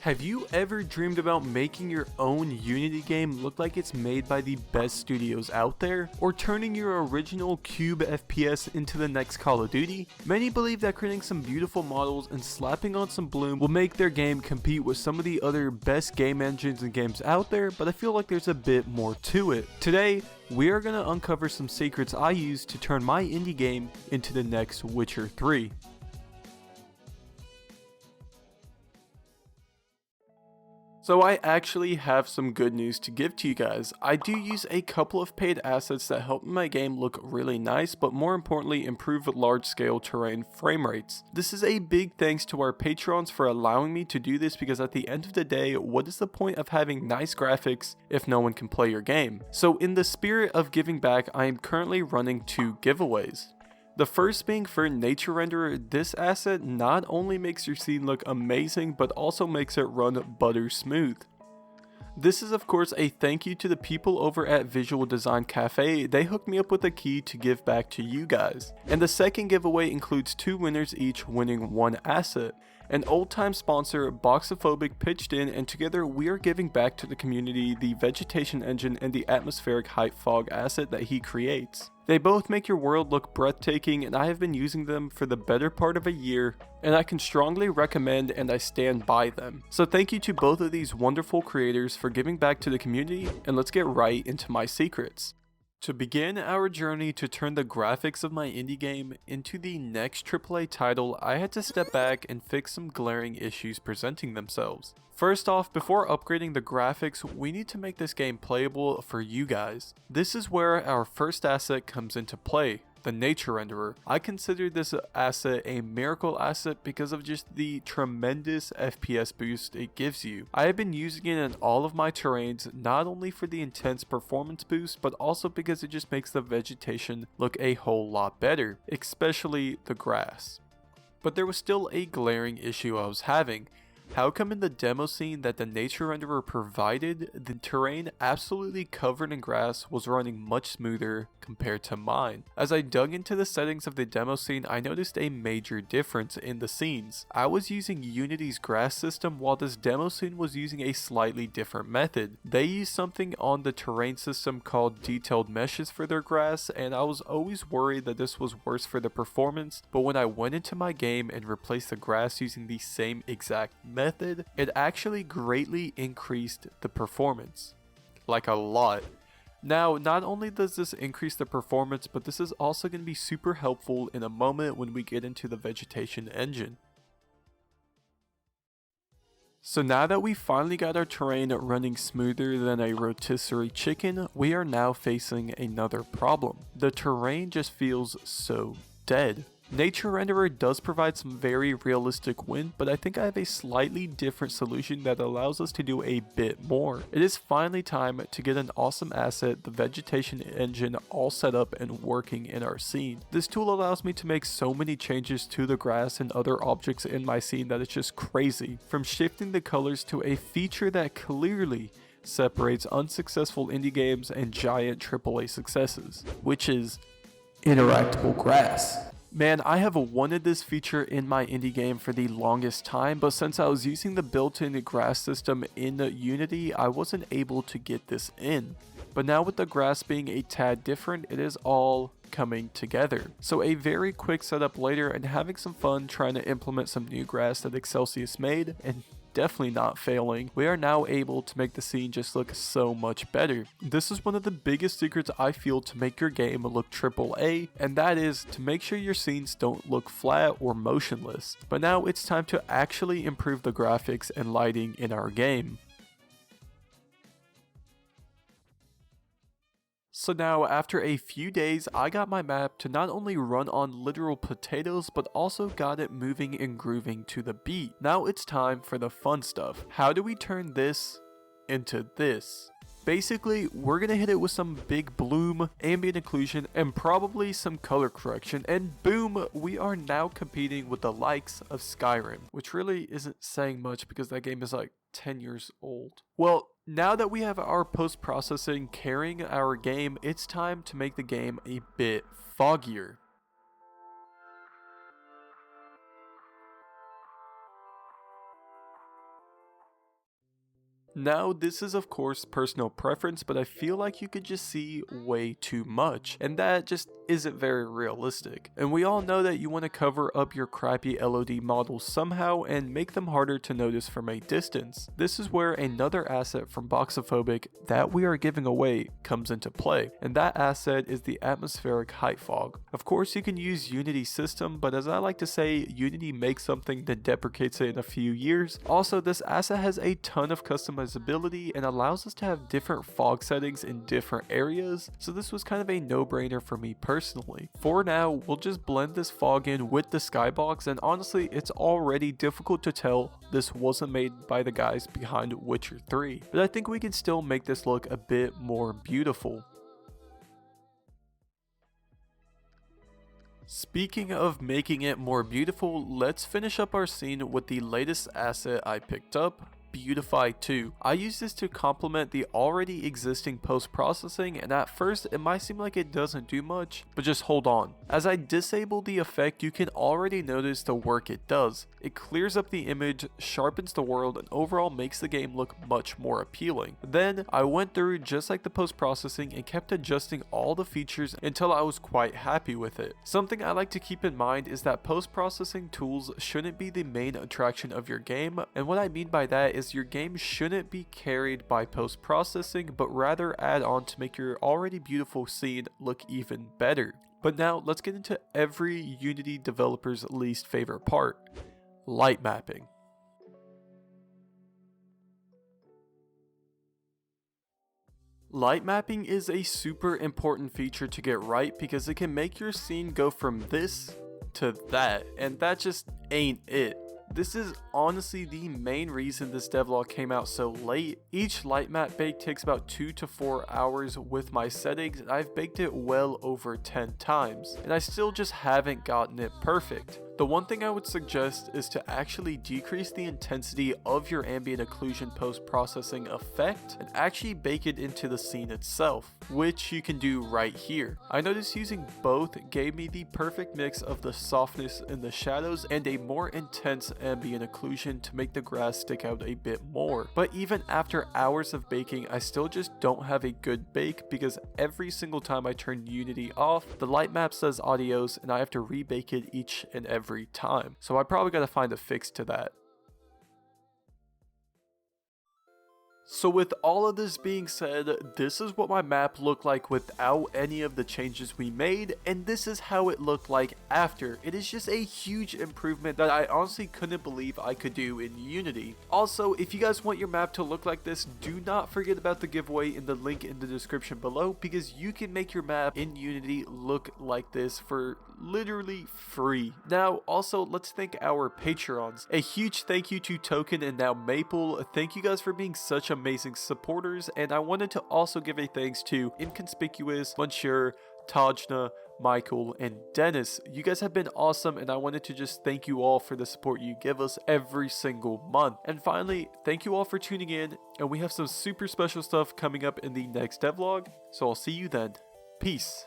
Have you ever dreamed about making your own Unity game look like it's made by the best studios out there? Or turning your original cube FPS into the next Call of Duty? Many believe that creating some beautiful models and slapping on some bloom will make their game compete with some of the other best game engines and games out there, but I feel like there's a bit more to it. Today, we are going to uncover some secrets I use to turn my indie game into the next Witcher 3. So I actually have some good news to give to you guys. I do use a couple of paid assets that help my game look really nice, but more importantly improve large scale terrain frame rates. This is a big thanks to our patrons for allowing me to do this, because at the end of the day, what is the point of having nice graphics if no one can play your game? So in the spirit of giving back, I am currently running 2 giveaways. The first being for Nature Renderer. This asset not only makes your scene look amazing, but also makes it run butter smooth. This is of course a thank you to the people over at Visual Design Cafe. They hooked me up with a key to give back to you guys. And the second giveaway includes 2 winners each winning 1 asset. An old-time sponsor, BOXOPHOBIC, pitched in, and together we are giving back to the community the Vegetation engine and the Atmospheric height fog asset that he creates. They both make your world look breathtaking, and I have been using them for the better part of a year, and I can strongly recommend and I stand by them. So thank you to both of these wonderful creators for giving back to the community, and let's get right into my secrets. To begin our journey to turn the graphics of my indie game into the next AAA title, I had to step back and fix some glaring issues presenting themselves. First off, before upgrading the graphics, we need to make this game playable for you guys. This is where our first asset comes into play, the Nature Renderer. I consider this asset a miracle asset because of just the tremendous FPS boost it gives you. I have been using it in all of my terrains, not only for the intense performance boost, but also because it just makes the vegetation look a whole lot better, especially the grass. But there was still a glaring issue I was having. How come in the demo scene that the Nature Renderer provided, the terrain absolutely covered in grass was running much smoother compared to mine? As I dug into the settings of the demo scene, I noticed a major difference in the scenes. I was using Unity's grass system while this demo scene was using a slightly different method. They used something on the terrain system called detailed meshes for their grass, and I was always worried that this was worse for the performance, but when I went into my game and replaced the grass using the same exact method, it actually greatly increased the performance. Like a lot. Now, not only does this increase the performance, but this is also going to be super helpful in a moment when we get into the Vegetation engine. So now that we finally got our terrain running smoother than a rotisserie chicken, we are now facing another problem. The terrain just feels so dead. Nature Renderer does provide some very realistic wind, but I think I have a slightly different solution that allows us to do a bit more. It is finally time to get an awesome asset, the Vegetation engine, all set up and working in our scene. This tool allows me to make so many changes to the grass and other objects in my scene that it's just crazy. From shifting the colors to a feature that clearly separates unsuccessful indie games and giant AAA successes, which is interactable grass. Man, I have wanted this feature in my indie game for the longest time, but since I was using the built-in grass system in Unity, I wasn't able to get this in. But now with the grass being a tad different, it is all coming together. So a very quick setup later and having some fun trying to implement some new grass that Excelsius made, and definitely not failing, we are now able to make the scene just look so much better. This is one of the biggest secrets I feel to make your game look AAA, and that is to make sure your scenes don't look flat or motionless. But now it's time to actually improve the graphics and lighting in our game. So now, after a few days, I got my map to not only run on literal potatoes, but also got it moving and grooving to the beat. Now it's time for the fun stuff. How do we turn this into this? Basically, we're gonna hit it with some big bloom, ambient occlusion, and probably some color correction, and boom, we are now competing with the likes of Skyrim, which really isn't saying much because that game is like 10 years old. Well, now that we have our post-processing carrying our game, it's time to make the game a bit foggier. Now, this is of course personal preference, but I feel like you could just see way too much, and that just isn't very realistic. And we all know that you want to cover up your crappy LOD models somehow and make them harder to notice from a distance. This is where another asset from BOXOPHOBIC that we are giving away comes into play, and that asset is the atmospheric height fog. Of course you can use Unity system, but as I like to say, Unity makes something then deprecates it in a few years. Also, this asset has a ton of customizability and allows us to have different fog settings in different areas, so this was kind of a no-brainer for me personally. For now, we'll just blend this fog in with the skybox, and honestly it's already difficult to tell this wasn't made by the guys behind Witcher 3, but I think we can still make this look a bit more beautiful. Speaking of making it more beautiful, let's finish up our scene with the latest asset I picked up, Beautify 2. I use this to complement the already existing post-processing, and at first it might seem like it doesn't do much, but just hold on. As I disable the effect, you can already notice the work it does. It clears up the image, sharpens the world, and overall makes the game look much more appealing. Then I went through just like the post-processing and kept adjusting all the features until I was quite happy with it. Something I like to keep in mind is that post-processing tools shouldn't be the main attraction of your game, and what I mean by that is your game shouldn't be carried by post-processing, but rather add on to make your already beautiful scene look even better. But now let's get into every Unity developer's least favorite part, light mapping. Light mapping is a super important feature to get right because it can make your scene go from this to that, and that just ain't it. This is honestly the main reason this devlog came out so late. Each light map bake takes about 2 to 4 hours with my settings, and I've baked it well over 10 times, and I still just haven't gotten it perfect. The one thing I would suggest is to actually decrease the intensity of your ambient occlusion post-processing effect and actually bake it into the scene itself, which you can do right here. I noticed using both gave me the perfect mix of the softness in the shadows and a more intense ambient occlusion to make the grass stick out a bit more. But even after hours of baking, I still just don't have a good bake because every single time I turn Unity off, the light map says adios and I have to rebake it each and every time. So I probably gotta find a fix to that. So with all of this being said, this is what my map looked like without any of the changes we made, and this is how it looked like after. It is just a huge improvement that I honestly couldn't believe I could do in Unity. Also, if you guys want your map to look like this, do not forget about the giveaway in the link in the description below, because you can make your map in Unity look like this for literally free. Now, also, let's thank our Patreons. A huge thank you to Token and now Maple. Thank you guys for being such amazing supporters, and I wanted to also give a thanks to Inconspicuous, Monsieur, Tajna, Michael, and Dennis. You guys have been awesome, and I wanted to just thank you all for the support you give us every single month. And finally, thank you all for tuning in, and we have some super special stuff coming up in the next devlog, so I'll see you then. Peace.